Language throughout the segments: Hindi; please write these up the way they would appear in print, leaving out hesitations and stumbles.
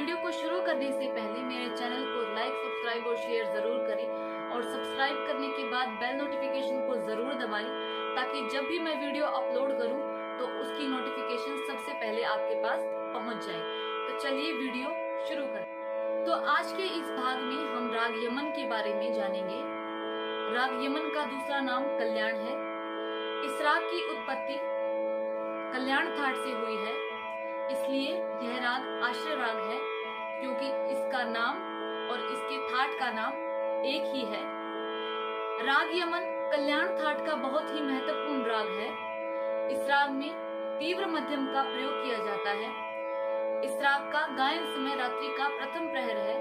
वीडियो को शुरू करने से पहले मेरे चैनल को लाइक, सब्सक्राइब और शेयर जरूर करें और सब्सक्राइब करने के बाद बेल नोटिफिकेशन को जरूर दबाएं ताकि जब भी मैं वीडियो अपलोड करूं तो उसकी नोटिफिकेशन सबसे पहले आपके पास पहुंच जाए। तो चलिए वीडियो शुरू करें। तो आज के इस भाग में हम राग यमन के बारे में जानेंगे। राग यमन का दूसरा नाम कल्याण है। इस राग की उत्पत्ति कल्याण थाट से हुई है, इसलिए यह राग आश्रय राग है क्योंकि इसका नाम और इसके थाट का नाम एक ही है। राग यमन कल्याण थाट का बहुत ही महत्वपूर्ण राग है। इस राग में तीव्र मध्यम का प्रयोग किया जाता है। इस राग का गायन समय रात्रि का प्रथम प्रहर है।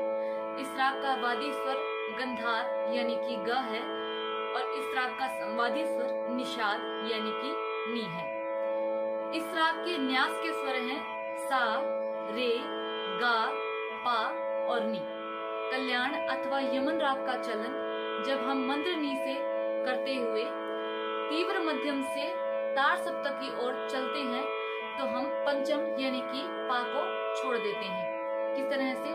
इस राग का वादी स्वर गंधार यानी कि ग है और इस राग का संवादी स्वर निषाद यानी कि नी है। इस राग के न्यास के स्वर हैं सा, रे, गा, पा और नी। कल्याण अथवा यमन राग का चलन जब हम मंत्र नी से करते हुए तीव्र मध्यम से तार सप्तक की ओर चलते हैं तो हम पंचम यानी कि पा को छोड़ देते हैं। किस तरह से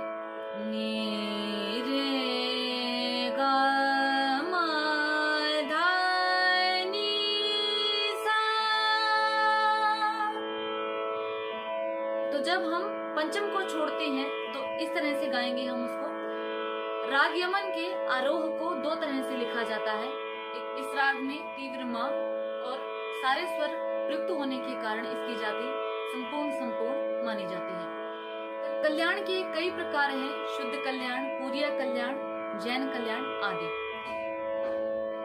नी रे गा मा धा नी सा। तो जब हम पंचम को छोड़ते हैं तो इस तरह से गाएंगे हम उसको। राग यमन के आरोह को दो तरह से लिखा जाता है। इस राग में तीव्र मा और सारे स्वर प्रयुक्त होने के कारण इसकी जाति संपूर्ण मानी जाती है। कल्याण के कई प्रकार हैं, शुद्ध कल्याण, पूरिया कल्याण, जैन कल्याण आदि।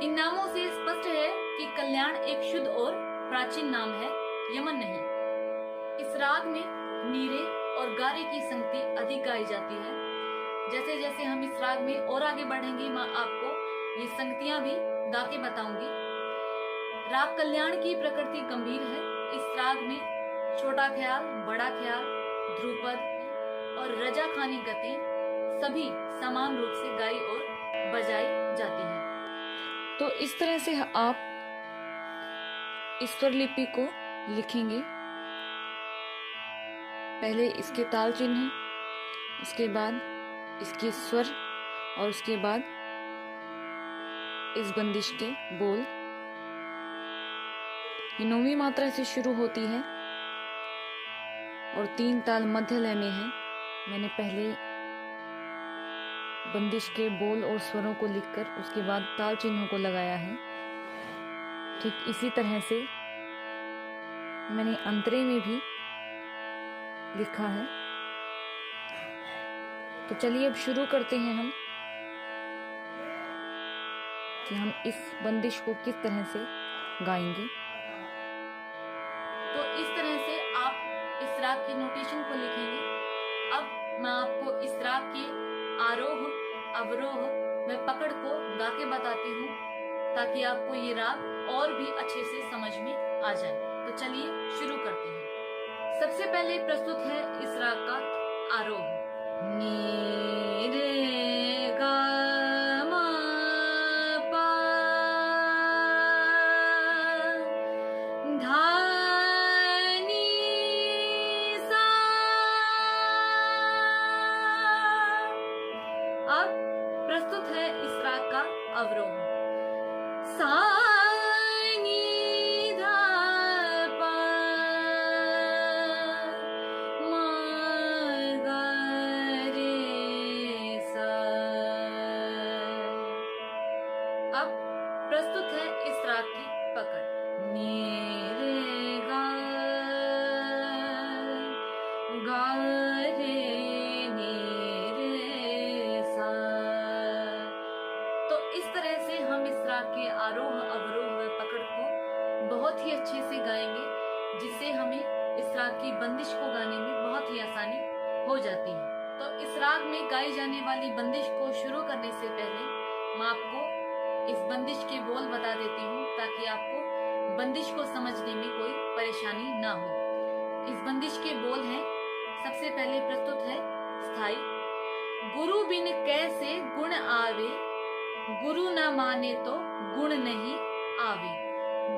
इन नामों से स्पष्ट है कि कल्याण एक शुद्ध और प्राचीन नाम है, यमन नहीं। इस राग में नीरे और गारे की संगति अधिक गाई जाती है। जैसे जैसे हम इस राग में और आगे बढ़ेंगे मैं आपको ये संगतियां भी गा के बताऊंगी। राग कल्याण की प्रकृति गंभीर है। इस राग में छोटा ख्याल, बड़ा ख्याल, ध्रुपद और रजाखानी गति सभी समान रूप से गाई और बजाई जाती हैं। तो इस तरह से आप इस स्वर लिपि को लिखेंगे। पहले इसके ताल चिन्ह, उसके बाद इसके स्वर और उसके बाद इस बंदिश के बोल। ये 9वीं मात्रा से शुरू होती है और 3 ताल मध्य लय में है। मैंने पहले बंदिश के बोल और स्वरों को लिखकर उसके बाद ताल चिन्हों को लगाया है। ठीक इसी तरह से मैंने अंतरे में भी लिखा है। तो चलिए अब शुरू करते हैं हम कि हम इस बंदिश को किस तरह से गाएंगे। तो इस तरह से आप इस राग की नोटेशन को लिखेंगे। अब मैं आपको इस राग के आरोह, अवरोह व पकड़ को गा के बताती हूँ ताकि आपको ये राग और भी अच्छे से समझ में आ जाए। तो चलिए शुरू करते हैं। सबसे पहले प्रस्तुत है इस राग का आरोह। नी रे गा मा पा धा नी सा। अब प्रस्तुत है इस राग का अवरोह। सा प्रस्तुत है इस राग की पकड़। नी रे गा गा रे नी रे सा। तो इस तरह से हम इस राग के आरोह, अवरोह व पकड़ को बहुत ही अच्छे से गाएंगे जिससे हमें इस राग की बंदिश को गाने में बहुत ही आसानी हो जाती है। तो इस राग में गाई जाने वाली बंदिश को शुरू करने से पहले मैं आपको इस बंदिश के बोल बता देती हूँ ताकि आपको बंदिश को समझने में कोई परेशानी ना हो। इस बंदिश के बोल हैं, सबसे पहले प्रस्तुत है स्थाई। गुरु बिन कैसे गुण आवे, गुरु न माने तो गुण नहीं आवे।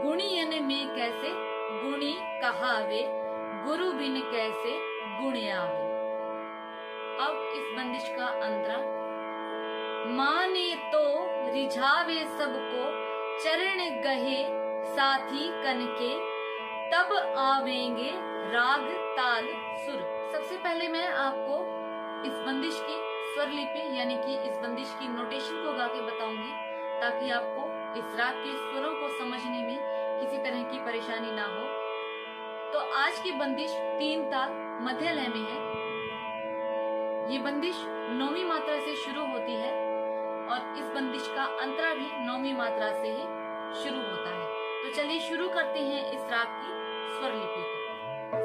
गुणियन में कैसे गुणी कहावे, गुरु बिन कैसे गुण आवे। अब इस बंदिश का अंतरा। माने तो रिझावे सबको, चरण गहे साथी कनके, तब आवेंगे राग ताल सुर। सबसे पहले मैं आपको इस बंदिश की स्वर लिपि यानी कि इस बंदिश की नोटेशन को गा के बताऊंगी, ताकि आपको इस राग के स्वरों को समझने में किसी तरह की परेशानी ना हो। तो आज की बंदिश 3 ताल मध्य लय में है। ये बंदिश 9वीं मात्रा से शुरू होती है और इस बंदिश का अंतरा भी 9वीं मात्रा से ही शुरू होता है। तो चलिए शुरू करते हैं इस राग की स्वर लिपि को।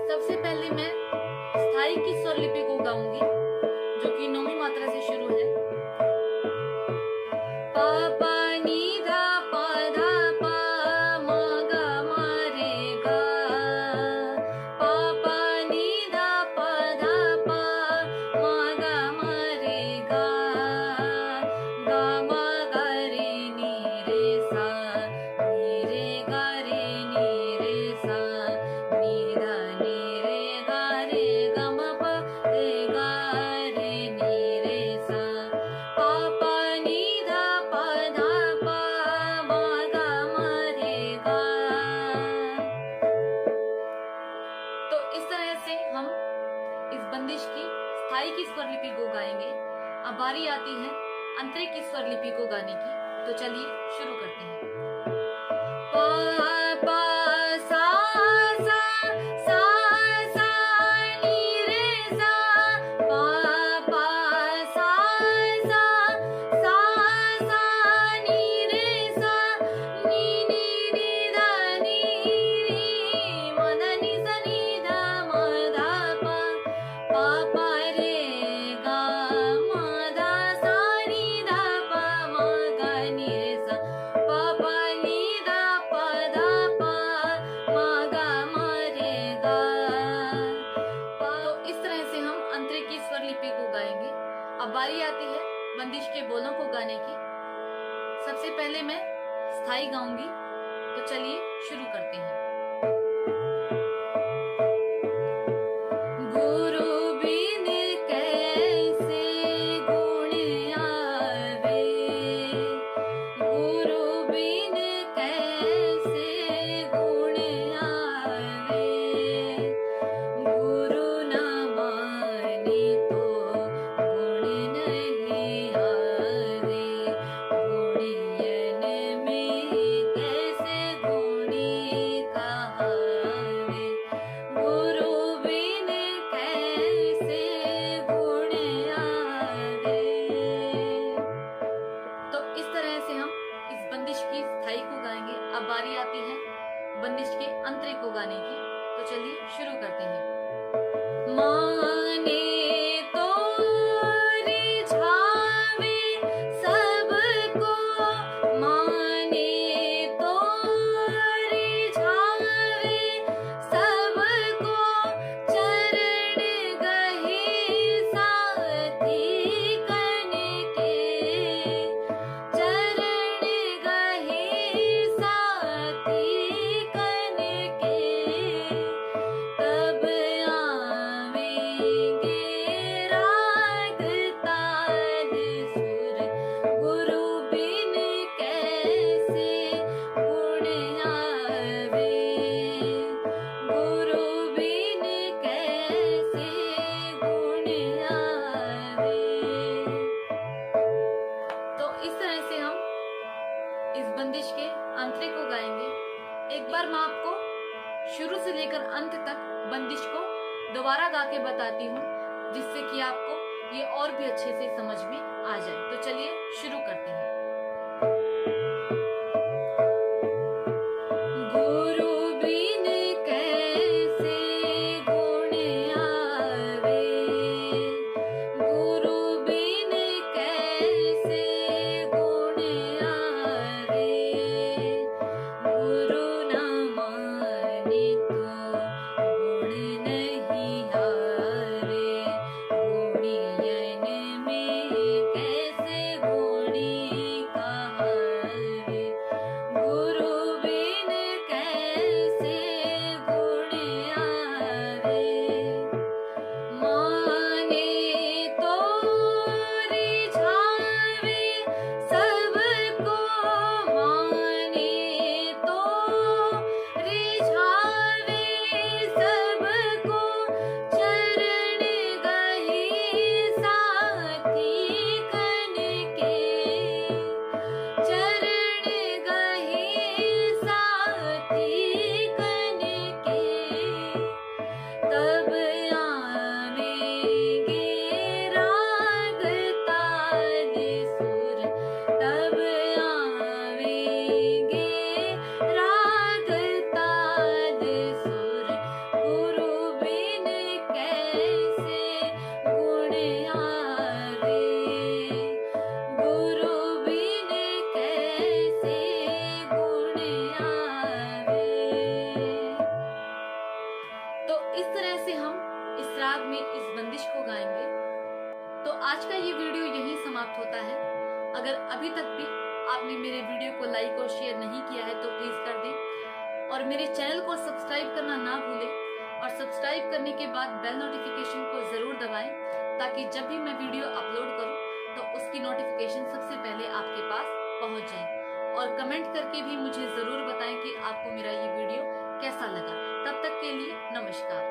सबसे पहले मैं स्थाई की स्वर लिपि को गाऊंगी, जो कि 9वीं मात्रा से शुरू है। पा पा नी धा पा धा पा, मा गा मा रे गा, पा पा नी धा पा धा पा, मा गा मा रे गा, गा मा गा रे नी रे सा, नी रे गा रे नी रे सा, नी धा नी रे गा रे गा मा पा रे गा रे नी रे सा, पा पा नी धा पा धा पा, मा गा मा रे गा। तो इस तरह से हम इस बंदिश की स्थाई की स्वर लिपि को गाएंगे। अब बारी आती है आंतरिक की स्वर लिपि को गाने की। तो चलिए शुरू करते हैं। पा पा सा सा सा सा नी रे सा, पा पा सा सा सा सा नी रे सा, नी नी नी धा नी नी, म ध नि सा नी धा म धा पा, पा पा रे गा म धा सा नी धा पा, म गा नी रे सा, पा पा नी धा पा धा पा, म गा म रे गा। तो इस तरह से हम अंतरिक की स्वर लिपि को गाएंगे। अब बारी आती है बंदिश के बोलों को गाने की। सबसे पहले मैं स्थाई गाऊंगी। तो चलिए शुरू करते हैं। गुरु बिन कैसे गुण आवे, गुरु बिन कैसे गुण आवे, गुरु न माने तो गुण नहीं आवे, गुणियन में कैसे गुणी कहावे, गुरु बिन कैसे गुण आवे। तो इस तरह से हम इस बंदिश की स्थाई को गाएंगे। अब बारी आती है बंदिश के आंतरिक को गाने की। तो चलिए शुरू करते हैं। माने तो रिझावे सबको, माने तो रिझावे सबको, चरण गहे साथी कनके, चरण गहे साथी कनके, तब आवेंगे राग ताल सुर, गुरु बिन कैसे गुण आवे, गुरु बिन कैसे गुण आवे। तो इस तरह से हम इस बंदिश के आंतरिक को गाएंगे। एक बार मैं आपको शुरू से लेकर अंत तक बंदिश को दोबारा गा के बताती हूँ, जिससे कि आपको ये और भी अच्छे से समझ में आ जाए। तो चलिए शुरू करते हैं। गुरु बिन कैसे गुण आवे, गुरु बिन कैसे गुण आवे, गुरु न माने तो गुण नहीं आवे, गुणियन में कैसे गुणी आज का ये वीडियो यहीं समाप्त होता है। अगर अभी तक भी आपने मेरे वीडियो को लाइक और शेयर नहीं किया है तो प्लीज कर दें और मेरे चैनल को सब्सक्राइब करना ना भूलें और सब्सक्राइब करने के बाद बेल नोटिफिकेशन को जरूर दबाएं ताकि जब भी मैं वीडियो अपलोड करूं तो उसकी नोटिफिकेशन सबसे पहले आपके पास पहुंच जाए। और कमेंट करके भी मुझे जरूर बताएं कि आपको मेरा ये वीडियो कैसा लगा। तब तक के लिए नमस्कार।